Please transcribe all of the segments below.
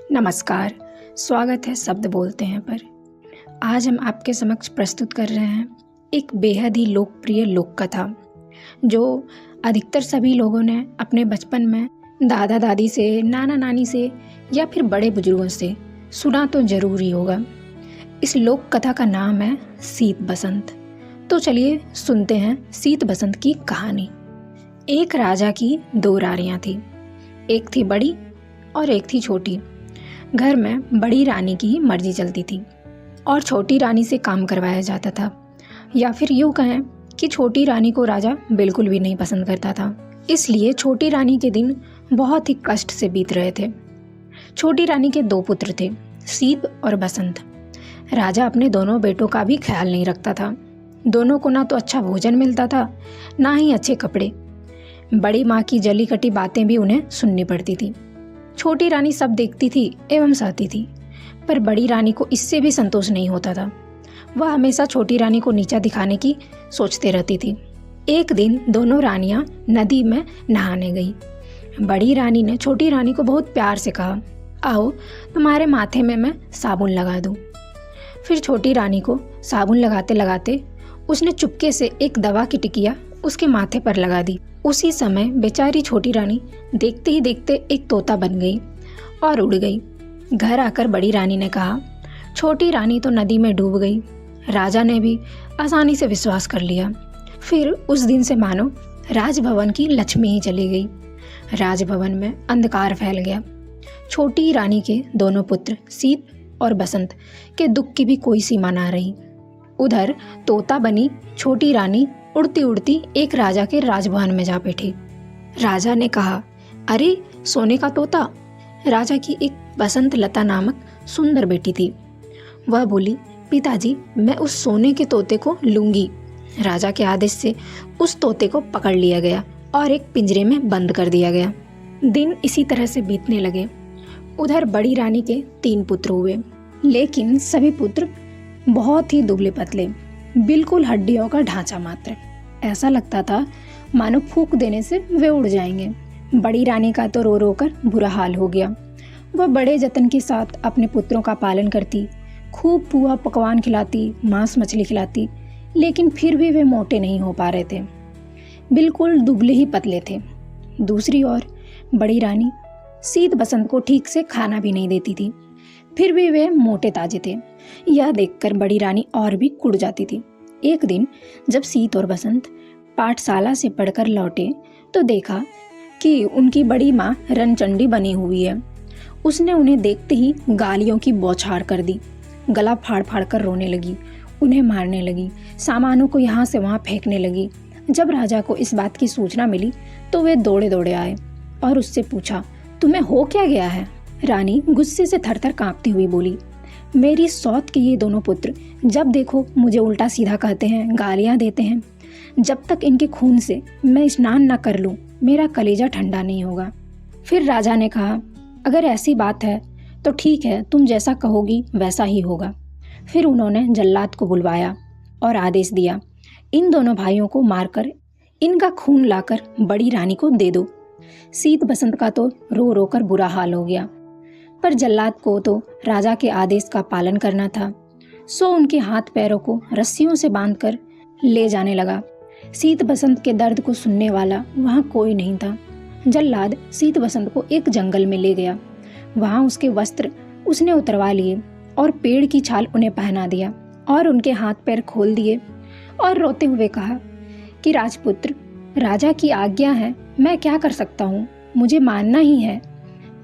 नमस्कार, स्वागत है शब्द बोलते हैं पर। आज हम आपके समक्ष प्रस्तुत कर रहे हैं एक बेहद ही लोकप्रिय लोक कथा जो अधिकतर सभी लोगों ने अपने बचपन में दादा दादी से, नाना नानी से या फिर बड़े बुजुर्गों से सुना तो जरूर ही होगा। इस लोक कथा का नाम है शीत बसंत। तो चलिए सुनते हैं शीत बसंत की कहानी। एक राजा की दो रानियां थी, एक थी बड़ी और एक थी छोटी। घर में बड़ी रानी की मर्जी चलती थी और छोटी रानी से काम करवाया जाता था, या फिर यूँ कहें कि छोटी रानी को राजा बिल्कुल भी नहीं पसंद करता था। इसलिए छोटी रानी के दिन बहुत ही कष्ट से बीत रहे थे। छोटी रानी के दो पुत्र थे, शीत और बसंत। राजा अपने दोनों बेटों का भी ख्याल नहीं रखता था। दोनों को ना तो अच्छा भोजन मिलता था, ना ही अच्छे कपड़े। बड़ी माँ की जली कटी बातें भी उन्हें सुननी पड़ती थी। छोटी रानी सब देखती थी एवं सहती थी, पर बड़ी रानी को इससे भी संतोष नहीं होता था। वह हमेशा छोटी रानी को नीचा दिखाने की सोचते रहती थी। एक दिन दोनों रानियां नदी में नहाने गई। बड़ी रानी ने छोटी रानी को बहुत प्यार से कहा, आओ तुम्हारे माथे में मैं साबुन लगा दूं। फिर छोटी रानी को साबुन लगाते लगाते उसने चुपके से एक दवा की टिकिया उसके माथे पर लगा दी। उसी समय बेचारी छोटी रानी देखते ही देखते एक तोता बन गई और उड़ गई। घर आकर बड़ी रानी ने कहा, छोटी रानी तो नदी में डूब गई। राजा ने भी आसानी से विश्वास कर लिया। फिर उस दिन से मानो राजभवन की लक्ष्मी ही चली गई। राजभवन में अंधकार फैल गया। छोटी रानी के दोनों पुत्र शीत और बसंत के दुख की भी कोई सीमा ना रही। उधर तोता बनी छोटी रानी उड़ती उड़ती एक राजा के राजभवन में जा बैठी। राजा ने कहा, अरे सोने का तोता। राजा की एक बसंत लता नामक सुंदर बेटी थी। वह बोली, पिताजी मैं उस सोने के तोते को लूंगी। राजा के आदेश से उस तोते को पकड़ लिया गया और एक पिंजरे में बंद कर दिया गया। दिन इसी तरह से बीतने लगे। उधर बड़ी रानी के 3 पुत्र हुए, लेकिन सभी पुत्र बहुत ही दुबले पतले, बिल्कुल हड्डियों का ढांचा मात्र। ऐसा लगता था मानो फूंक देने से वे उड़ जाएंगे। बड़ी रानी का तो रो रो कर बुरा हाल हो गया। वह बड़े जतन के साथ अपने पुत्रों का पालन करती, खूब पुआ पकवान खिलाती, मांस मछली खिलाती, लेकिन फिर भी वे मोटे नहीं हो पा रहे थे, बिल्कुल दुबले ही पतले थे। दूसरी ओर बड़ी रानी शीत बसंत को ठीक से खाना भी नहीं देती थी, फिर भी वे मोटे ताजे थे। यह देखकर बड़ी रानी और भी कुड़ जाती थी। एक दिन जब शीत और बसंत पाठशाला से पढ़कर लौटे तो देखा कि उनकी बड़ी माँ रणचंडी बनी हुई है। उसने उन्हें देखते ही गालियों की बौछार कर दी। गला फाड़ फाड़ कर रोने लगी, उन्हें मारने लगी, सामानों को यहाँ से वहाँ फेंकने लगी। जब राजा को इस बात की सूचना मिली तो वे दौड़े दौड़े आए और उससे पूछा, तुम्हें हो क्या गया है? रानी गुस्से से थरथर कांपती हुई बोली, मेरी सौत के ये दोनों पुत्र जब देखो मुझे उल्टा सीधा कहते हैं, गालियां देते हैं। जब तक इनके खून से मैं स्नान न कर लूं, मेरा कलेजा ठंडा नहीं होगा। फिर राजा ने कहा, अगर ऐसी बात है तो ठीक है, तुम जैसा कहोगी वैसा ही होगा। फिर उन्होंने जल्लाद को बुलवाया और आदेश दिया, इन दोनों भाइयों को मारकर इनका खून लाकर बड़ी रानी को दे दो। शीत बसंत का तो रो रो कर बुरा हाल हो गया, पर जल्लाद को तो राजा के आदेश का पालन करना था, सो उनके हाथ पैरों को रस्सियों से बांधकर ले जाने लगा। शीत बसंत के दर्द को सुनने वाला वहाँ कोई नहीं था। जल्लाद शीत बसंत को एक जंगल में ले गया। वहाँ उसके वस्त्र उसने उतरवा लिए और पेड़ की छाल उन्हें पहना दिया और उनके हाथ पैर खोल दिए और रोते हुए कहा कि राजपुत्र, राजा की आज्ञा है, मैं क्या कर सकता हूँ, मुझे मानना ही है।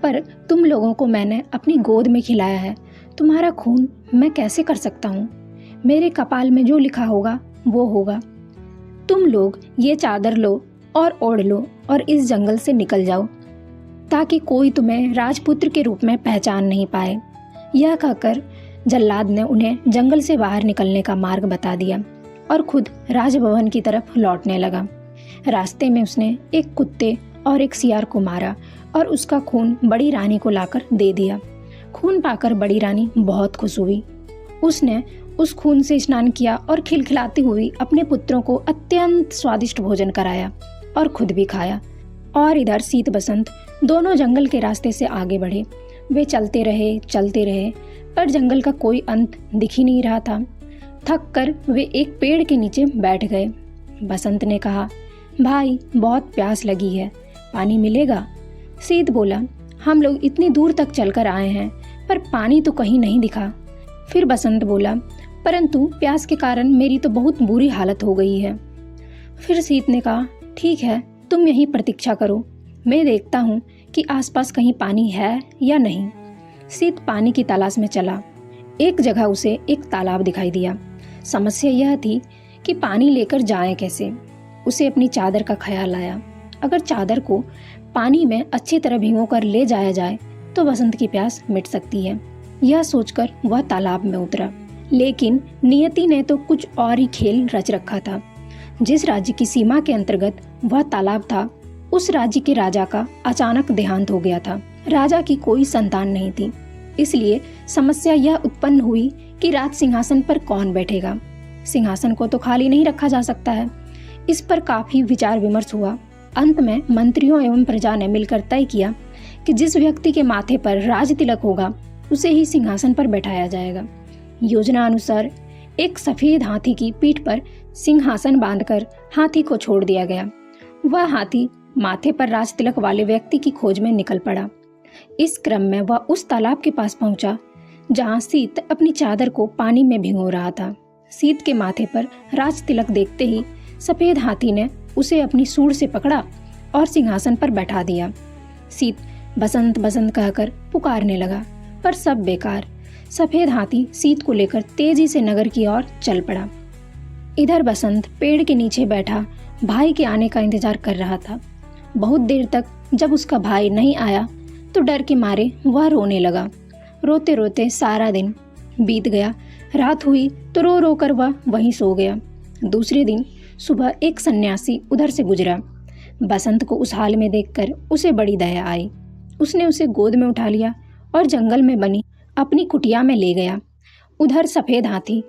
पर तुम लोगों को मैंने अपनी गोद में खिलाया है, तुम्हारा खून मैं कैसे कर सकता हूँ? मेरे कपाल में जो लिखा होगा वो होगा। तुम लोग ये चादर लो और ओढ़ लो और इस जंगल से निकल जाओ, ताकि कोई तुम्हें राजपुत्र के रूप में पहचान नहीं पाए। यह कहकर जल्लाद ने उन्हें जंगल से बाहर निकलने का मार्ग बता दिया और खुद राजभवन की तरफ लौटने लगा। रास्ते में उसने एक कुत्ते और एक सियार को मारा और उसका खून बड़ी रानी को लाकर दे दिया। खून पाकर बड़ी रानी बहुत खुश हुई। उसने उस खून से स्नान किया और खिलखिलाती हुई अपने पुत्रों को अत्यंत स्वादिष्ट भोजन कराया और खुद भी खाया। और इधर शीत बसंत दोनों जंगल के रास्ते से आगे बढ़े। वे चलते रहे, पर जंगल का कोई अंत दिख ही नहीं रहा था। थक कर वे एक पेड़ के नीचे बैठ गए। बसंत ने कहा, भाई बहुत प्यास लगी है, पानी मिलेगा? शीत बोला, हम लोग इतनी दूर तक चलकर आए हैं, पर पानी तो कहीं नहीं दिखा। फिर बसंत बोला, परंतु प्यास के कारण मेरी तो बहुत बुरी हालत हो गई है। फिर शीत ने कहा, ठीक है, तुम यहीं प्रतीक्षा करो, मैं देखता हूँ कि आसपास कहीं पानी है या नहीं। शीत पानी की तलाश में चला। एक जगह उसे एक तालाब दिखाई दिया। समस्या यह थी कि पानी लेकर जाएं कैसे। उसे अपनी चादर का ख्याल आया। अगर चादर को पानी में अच्छी तरह भिगोकर ले जाया जाए तो बसंत की प्यास मिट सकती है। यह सोचकर वह तालाब में उतरा। लेकिन नियति ने तो कुछ और ही खेल रच रखा था। जिस राज्य की सीमा के अंतर्गत वह तालाब था, उस राज्य के राजा का अचानक देहांत हो गया था। राजा की कोई संतान नहीं थी, इसलिए समस्या यह उत्पन्न हुई कि राज सिंहासन पर कौन बैठेगा। सिंहासन को तो खाली नहीं रखा जा सकता है। इस पर काफी विचार विमर्श हुआ। अंत में मंत्रियों एवं प्रजा ने मिलकर तय किया कि जिस व्यक्ति के माथे पर राज तिलक होगा उसे ही सिंहासन पर बैठाया जाएगा। योजना अनुसार एक सफेद हाथी की पीठ पर सिंहासन बांधकर हाथी को छोड़ दिया गया। वह हाथी माथे पर राज तिलक वाले व्यक्ति की खोज में निकल पड़ा। इस क्रम में वह उस तालाब के पास पहुंचा जहां शीत अपनी चादर को पानी में भिगो रहा था। शीत के माथे पर राज तिलक देखते ही सफेद हाथी ने उसे अपनी सूंड से पकड़ा और सिंहासन पर बैठा दिया। शीत बसंत बसंत कहकर पुकारने लगा, पर सब बेकार। सफेद हाथी शीत को लेकर तेजी से नगर की ओर चल पड़ा। इधर बसंत पेड़ के नीचे बैठा भाई के आने का इंतजार कर रहा था। बहुत देर तक जब उसका भाई नहीं आया तो डर के मारे वह रोने लगा। रोते रोते सारा दिन बीत गया। रात हुई तो रो रो कर वह वहीं सो गया। दूसरे दिन सुबह एक सन्यासी उधर से गुजरा। बसंत को उस हाल में देखकर उसे बड़ी दया आई। उसने उसे गोद में उठा लिया और जंगल में बनी अपनी कुटिया में ले गया। उधर सफेद हाथी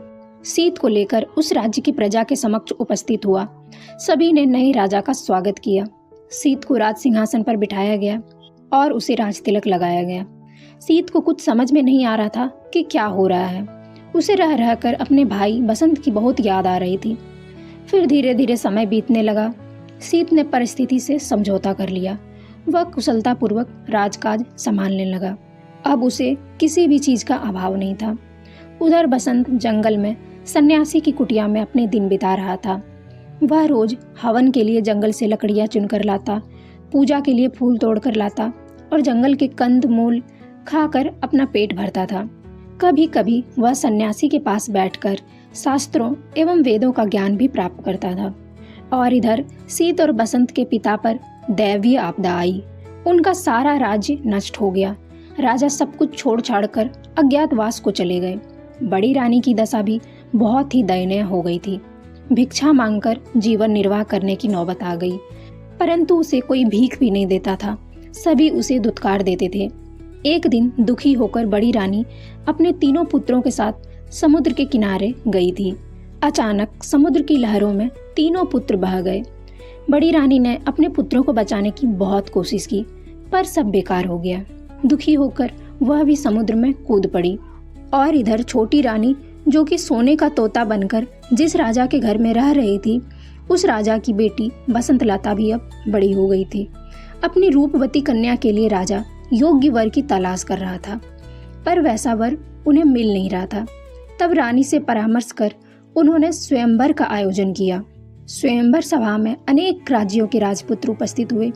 शीत को लेकर उस राज्य की प्रजा के समक्ष उपस्थित हुआ। सभी ने नए राजा का स्वागत किया। शीत को राज सिंहासन पर बिठाया गया और उसे राज तिलक लगाया गया। शीत को कुछ समझ में नहीं आ रहा था कि क्या हो रहा है। उसे रह रहकर अपने भाई बसंत की बहुत याद आ रही थी। फिर धीरे धीरे समय बीतने लगा। शीत ने परिस्थिति से समझौता कर लिया। वह कुशलतापूर्वक राजकाज संभालने लगा। अब उसे किसी भी चीज का अभाव नहीं था। उधर बसंत जंगल में सन्यासी की कुटिया में अपने दिन बिता रहा था। वह रोज हवन के लिए जंगल से लकड़ियां चुनकर लाता, पूजा के लिए फूल तोड़कर लाता और जंगल के कंद मूल खाकर अपना पेट भरता था। कभी कभी वह सन्यासी के पास बैठकर शास्त्रों एवं वेदों का ज्ञान भी प्राप्त करता था। और इधर शीत और बसंत के पिता पर दैवीय आपदा आई। उनका सारा राज्य नष्ट हो गया। राजा सब कुछ छोड़ छाड़ कर अज्ञातवास को चले गए। बड़ी रानी की दशा भी बहुत ही दयनीय हो गई थी। भिक्षा मांगकर जीवन निर्वाह करने की नौबत आ गई, परंतु उसे कोई भीख भी नहीं देता था। सभी उसे दुत्कार देते थे। एक दिन दुखी होकर बड़ी रानी अपने तीनों पुत्रों के साथ समुद्र के किनारे गई थी। अचानक समुद्र की लहरों में तीनों पुत्र बह गए। बड़ी रानी ने अपने पुत्रों को बचाने की बहुत कोशिश की, पर सब बेकार हो गया। दुखी होकर वह भी समुद्र में कूद पड़ी। और इधर छोटी रानी, जो कि सोने का तोता बनकर जिस राजा के घर में रह रही थी, उस राजा की बेटी बसंतलता भी अब बड़ी हो गई थी। अपनी रूपवती कन्या के लिए राजा योग्य वर की तलाश कर रहा था, पर वैसा वर उन्हें मिल नहीं रहा था। तब रानी से परामर्श कर उन्होंने स्वयंवर का आयोजन किया। स्वयंवर सभा में अनेक राज्यों के राजपुत्र उपस्थित हुए।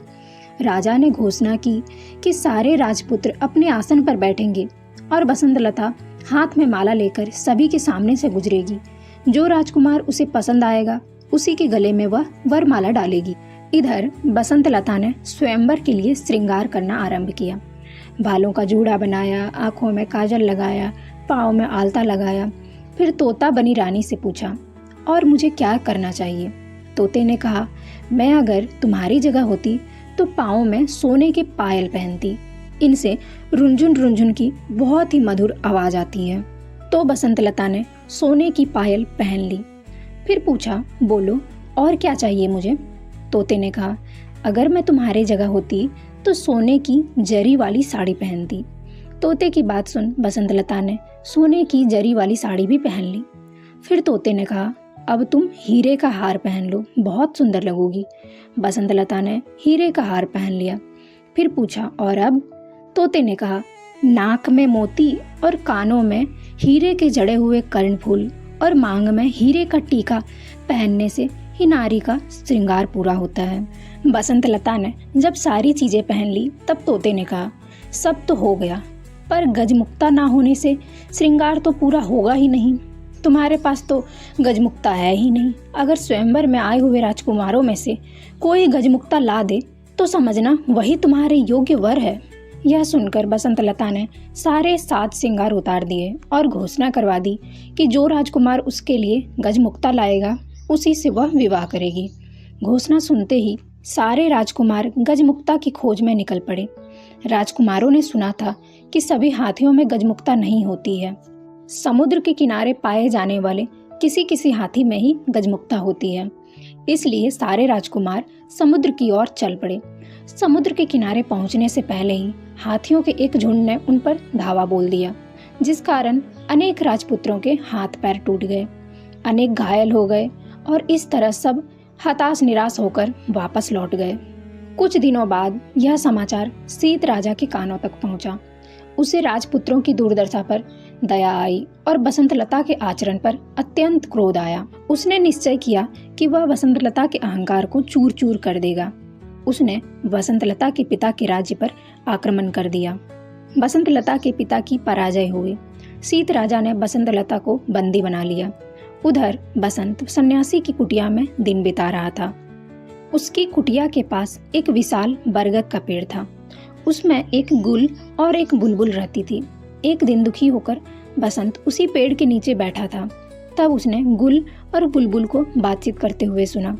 राजा ने घोषणा की कि सारे राजपुत्र अपने आसन पर बैठेंगे और बसंतलता हाथ में माला लेकर सभी के सामने से गुजरेगी। जो राजकुमार उसे पसंद आएगा उसी के गले में वह वरमाला डालेगी। इधर बसंतलता ने स्वयंवर के लिए श्रृंगार करना आरंभ किया। बालों का जूड़ा बनाया, आंखों में काजल लगाया, पाँव में आलता लगाया। फिर तोता बनी रानी से पूछा, और मुझे क्या करना चाहिए? तोते ने कहा, मैं अगर तुम्हारी जगह होती तो पाँव में सोने के पायल पहनती। इनसे रुंझुन रुंझुन की बहुत ही मधुर आवाज आती है। तो बसंतलता ने सोने की पायल पहन ली। फिर पूछा, बोलो और क्या चाहिए मुझे? तोते ने कहा, अगर मैं तुम्हारे जगह होती तो सोने की जरी वाली साड़ी पहनती। तोते की बात सुन बसंतलता ने सोने की जरी वाली साड़ी भी पहन ली। फिर तोते ने कहा, अब तुम हीरे का हार पहन लो, बहुत सुंदर लगोगी। बसंतलता ने हीरे का हार पहन लिया। फिर पूछा, और अब? तोते ने कहा, नाक में मोती और कानों में हीरे के जड़े हुए कर्णफूल और मांग में हीरे का टीका पहनने से ही नारी का श्रृंगार पूरा होता है। बसंतलता ने जब सारी चीजें पहन ली तब तोते ने कहा, सब तो हो गया, पर गजमुक्ता ना होने से श्रृंगार तो पूरा होगा ही नहीं। तुम्हारे पास तो गजमुक्ता है ही नहीं। अगर स्वयंवर में आए हुए राजकुमारों में से कोई गजमुक्ता ला दे तो समझना वही तुम्हारे योग्य वर है। यह सुनकर बसंतलता ने सारे 7 श्रृंगार उतार दिए और घोषणा करवा दी कि जो राजकुमार उसके लिए गजमुक्ता लाएगा उसी से वह विवाह करेगी। घोषणा सुनते ही सारे राजकुमार गजमुक्ता की खोज में निकल पड़े। राजकुमारों ने सुना था कि सभी हाथियों में गजमुक्ता नहीं होती है। समुद्र के किनारे पाए जाने वाले किसी किसी हाथी में ही गजमुक्ता होती है। इसलिए सारे राजकुमार समुद्र की ओर चल पड़े। समुद्र के किनारे पहुंचने से पहले ही हाथियों के एक झुंड ने उन पर धावा बोल दिया, जिस कारण अनेक राजपुत्रों के हाथ पैर टूट गए, अनेक घायल हो गए और इस तरह सब हताश निराश होकर वापस लौट गए। कुछ दिनों बाद यह समाचार सीत राजा के कानों तक पहुंचा। उसे राजपुत्रों की दुर्दशा पर दया आई और बसंतलता के आचरण पर अत्यंत क्रोध आया। उसने निश्चय किया कि वह बसंतलता के अहंकार को चूर चूर कर देगा। उसने बसंतलता के पिता के राज्य पर आक्रमण कर दिया। बसंतलता के पिता की पराजय हुई। सीत राजा ने बसंतलता को बंदी बना लिया। उधर बसंत सन्यासी की कुटिया में दिन बिता रहा था। उसकी कुटिया के पास एक विशाल बरगद का पेड़ था। उसमें एक गुल और एक बुलबुल रहती थी। एक दिन दुखी होकर बसंत उसी पेड़ के नीचे बैठा था। तब उसने गुल और बुलबुल को बातचीत करते हुए सुना।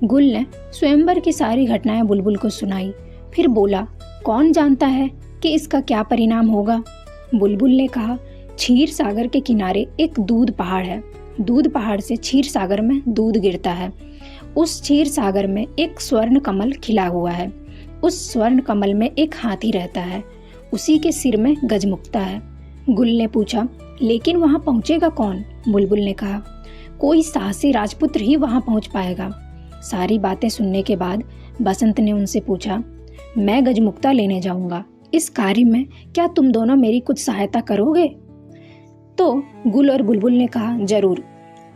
गुल ने स्वयंवर की सारी घटनाएं बुलबुल को सुनाई। फिर बोला, कौन जानता है कि इसका क्या परिणाम होगा। बुलबुल ने कहा, क्षीर सागर के किनारे एक दूध पहाड़ है। दूध पहाड़ से क्षीर सागर में दूध गिरता है। उस क्षीर सागर में एक स्वर्ण कमल खिला हुआ है। उस स्वर्ण कमल में एक हाथी रहता है। उसी के सिर में गजमुक्ता है। गुल ने पूछा, लेकिन वहां पहुंचेगा कौन? बुलबुल ने कहा, कोई साहसी राजपुत्र ही वहां पहुंच पाएगा। सारी बातें सुनने के बाद बसंत ने उनसे पूछा, मैं गजमुक्ता लेने जाऊंगा, इस कार्य में क्या तुम दोनों मेरी कुछ सहायता करोगे? तो गुल और बुलबुल ने कहा, जरूर,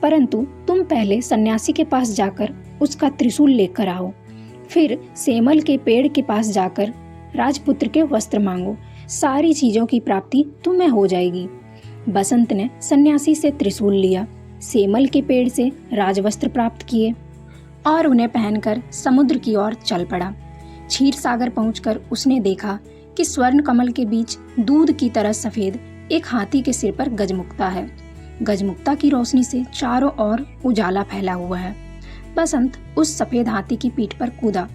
परंतु तुम पहले सन्यासी के पास जाकर उसका त्रिशूल लेकर आओ। फिर सेमल के पेड़ के पास जाकर राजपुत्र के वस्त्र मांगो। सारी चीजों की प्राप्ति तुम्हें हो जाएगी। बसंत ने सन्यासी से त्रिशूल लिया, सेमल के पेड़ से राजवस्त्र प्राप्त किए और उन्हें पहनकर समुद्र की ओर चल पड़ा। क्षीर सागर पहुंचकर उसने देखा कि स्वर्ण कमल के बीच दूध की तरह सफेद एक हाथी के सिर पर गजमुक्ता है। गजमुक्ता की रोशनी से चारों ओर उजाला फैला हुआ है। बसंत उस सफेद हाथी की पीठ पर कूदा।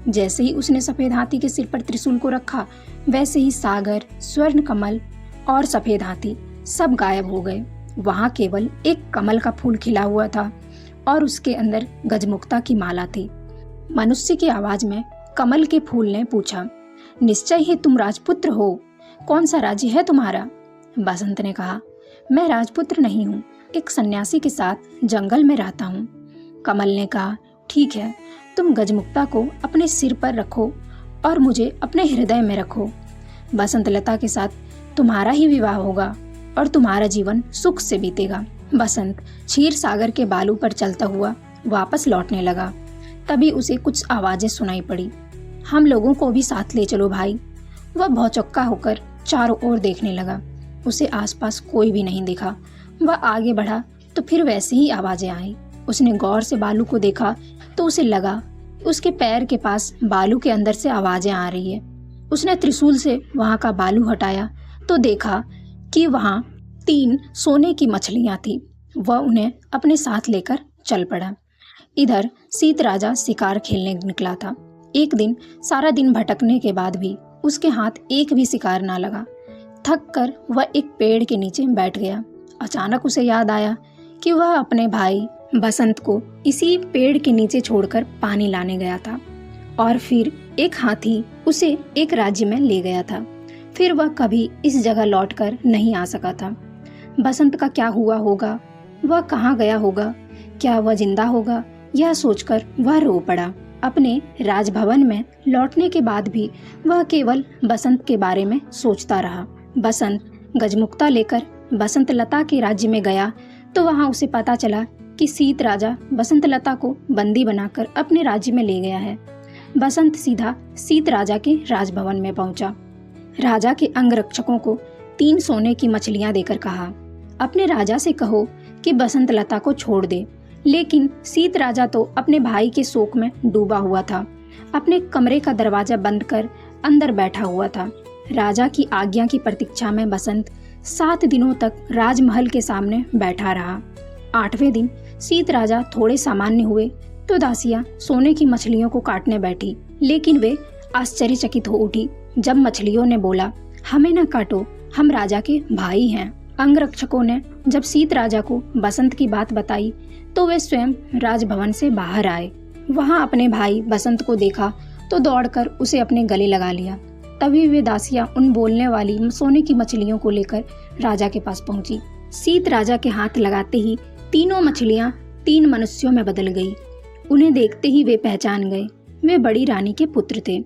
जैसे ही उसने सफेद हाथी के सिर पर त्रिशूल को रखा, वैसे ही सागर, स्वर्ण कमल और सफेद हाथी सब गायब हो गए। वहां केवल एक कमल का फूल खिला हुआ था और उसके अंदर गजमुक्ता की माला थी। मनुष्य की आवाज में कमल के फूल ने पूछा, निश्चय ही तुम राजपुत्र हो? कौन सा राज्य है तुम्हारा? बसंत ने कहा, मैं राजपुत्र नहीं हूँ, एक सन्यासी के साथ जंगल में रहता हूँ। कमल ने कहा, ठीक है, तुम गजमुक्ता को अपने सिर पर रखो और मुझे अपने हृदय में रखो। बसंतलता के साथ तुम्हारा ही विवाह होगा और तुम्हारा जीवन सुख से बीतेगा। बसंत क्षीर सागर के बालू पर चलता हुआ वापस लौटने लगा। तभी उसे कुछ आवाजें सुनाई पड़ी। हम लोगों को भी साथ ले चलो भाई। वह भौचक्का होकर चारों ओर देखने लगा। उसे आसपास कोई भी नहीं दिखा। वह आगे बढ़ा तो फिर वैसी ही आवाजें आई। उसने गौर से बालू को देखा तो उसे लगा उसके पैर के पास बालू के अंदर से आवाजें आ रही है। उसने त्रिशूल से वहां का बालू हटाया तो देखा कि वहां 3 सोने की मछलियां थी। वह उन्हें अपने साथ लेकर चल पड़ा। इधर सीत राजा शिकार खेलने निकला था। एक दिन सारा दिन भटकने के बाद भी उसके हाथ एक भी शिकार ना लगा। थक कर वह एक पेड़ के नीचे बैठ गया। अचानक उसे याद आया कि वह अपने भाई बसंत को इसी पेड़ के नीचे छोड़कर पानी लाने गया था और फिर एक हाथी उसे एक राज्य में ले गया था। फिर वह कभी इस जगह लौटकर नहीं आ सका था। बसंत का क्या हुआ होगा, वह कहाँ गया होगा, क्या वह जिंदा होगा, यह सोचकर वह रो पड़ा। अपने राजभवन में लौटने के बाद भी वह केवल बसंत के बारे में सोचता रहा। बसंत गजमुक्ता लेकर बसंतलता के राज्य में गया तो वहां उसे पता चला कि सीत राजा बसंतलता को बंदी बनाकर अपने राज्य में ले गया है। बसंत सीधा सीत राजा के राजभवन में पहुंचा। राजा के अंगरक्षकों को 3 सोने की मछलियां देकर कहा, अपने राजा से कहो कि बसंतलता को छोड़ दे। लेकिन सीत राजा तो अपने भाई के शोक में डूबा हुआ था। अपने कमरे का दरवाजा बंद कर अंदर बैठा हुआ था। राजा की आज्ञा की प्रतीक्षा में बसंत 7 दिनों तक राजमहल के सामने बैठा रहा। 8वें दिन सीत राजा थोड़े सामान्य हुए तो दासियां सोने की मछलियों को काटने बैठी, लेकिन वे आश्चर्यचकित हो उठी जब मछलियों ने बोला, हमें न काटो, हम राजा के भाई हैं। अंगरक्षकों ने जब सीत राजा को बसंत की बात बताई तो वे स्वयं राजभवन से बाहर आए। वहां अपने भाई बसंत को देखा तो दौड़कर उसे अपने गले लगा लिया। तभी वे दासियां उन बोलने वाली सोने की मछलियों को लेकर राजा के पास पहुंची। सीत राजा के हाथ लगाते ही तीनों मछलियां 3 मनुष्यों में बदल गई। उन्हें देखते ही वे पहचान गए, वे बड़ी रानी के पुत्र थे,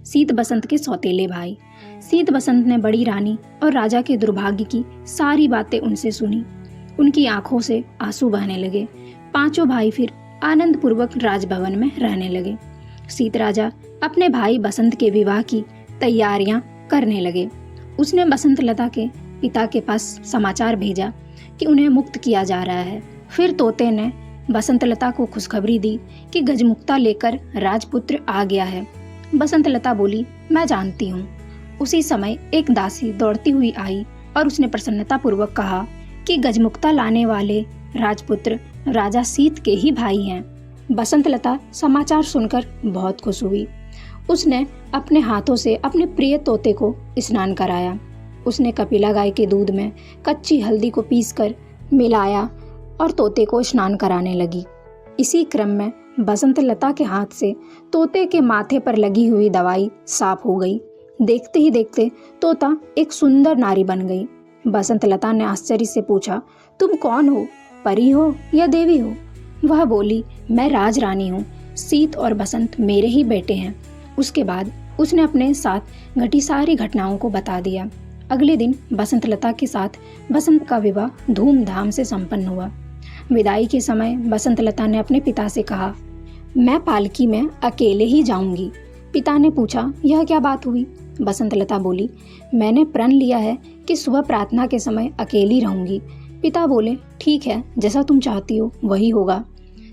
सीत बसंत के सौतेले भाई। सीत बसंत ने बड़ी रानी और राजा के दुर्भाग्य की सारी बातें उनसे सुनी। उनकी आंखों से आंसू बहने लगे। 5 भाई फिर आनंद पूर्वक राजभवन में रहने लगे। सीत राजा अपने भाई बसंत के विवाह की तैयारियां करने लगे। उसने बसंतलता के पिता के पास समाचार भेजा कि उन्हें मुक्त किया जा रहा है। फिर तोते ने बसंतलता को खुशखबरी दी कि गजमुक्ता लेकर राजपुत्र आ गया है। बसंतलता बोली, मैं जानती हूँ। उसी समय एक दासी दौड़ती हुई आई और उसने प्रसन्नता पूर्वक कहा कि गजमुक्ता लाने वाले राजपुत्र राजा सीत के ही भाई हैं। बसंतलता समाचार सुनकर बहुत खुश हुई। उसने अपने हाथों से अपने प्रिय तोते को स्नान कराया। उसने कपिला गाय के दूध में कच्ची हल्दी को पीसकर मिलाया और तोते को स्नान कराने लगी। इसी क्रम में बसंतलता के हाथ से तोते के माथे पर लगी हुई दवाई साफ हो गई। देखते ही देखते तोता एक सुंदर नारी बन गई। बसंतलता ने आश्चर्य से पूछा, तुम कौन हो, परी हो या देवी हो? वह बोली, मैं राजरानी हूँ, सीत और बसंत मेरे ही बेटे हैं। उसके बाद उसने अपने साथ घटी सारी घटनाओं को बता दिया। अगले दिन बसंतलता के साथ बसंत का विवाह धूमधाम से संपन्न हुआ। विदाई के समय बसंतलता ने अपने पिता से कहा, मैं पालकी में अकेले ही जाऊंगी। पिता ने पूछा, यह क्या बात हुई? बसंतलता बोली, मैंने प्रण लिया है कि सुबह प्रार्थना के समय अकेली रहूंगी। पिता बोले, ठीक है, जैसा तुम चाहती हो वही होगा।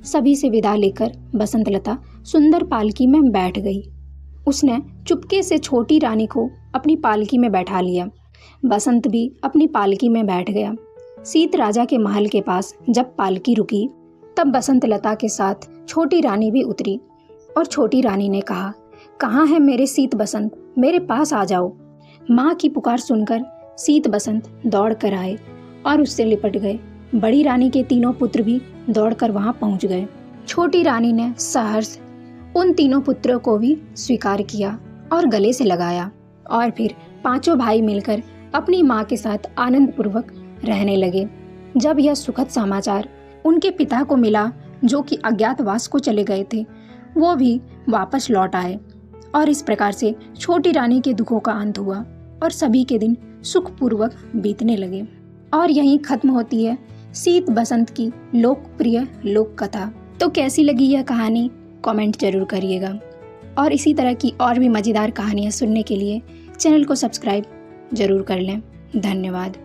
सभी से विदा लेकर बसंतलता सुंदर पालकी में बैठ गई। उसने चुपके से छोटी रानी को अपनी पालकी में बैठा लिया। बसंत भी अपनी पालकी में बैठ गया। सीत राजा के महल के पास जब पालकी रुकी तब बसंतलता के साथ छोटी रानी भी उतरी और छोटी रानी ने कहा, कहाँ है मेरे सीत बसंत, मेरे पास आ जाओ। माँ की पुकार सुनकर सीत बसंत दौड़ कर आए और उससे लिपट गए। बड़ी रानी के 3 पुत्र भी दौड़कर वहां पहुंच गए। छोटी रानी ने सहर्ष उन 3 पुत्रों को भी स्वीकार किया और गले से लगाया और फिर 5 भाई मिलकर अपनी माँ के साथ आनंद पूर्वक रहने लगे। जब यह सुखद समाचार उनके पिता को मिला, जो कि अज्ञातवास को चले गए थे, वो भी वापस लौट आए और इस प्रकार से छोटी रानी के दुखों का अंत हुआ और सभी के दिन सुखपूर्वक बीतने लगे। और यहीं खत्म होती है सीत बसंत की लोकप्रिय लोक कथा। तो कैसी लगी यह कहानी, कमेंट जरूर करिएगा और इसी तरह की और भी मज़ेदार कहानियाँ सुनने के लिए चैनल को सब्सक्राइब जरूर कर लें। धन्यवाद।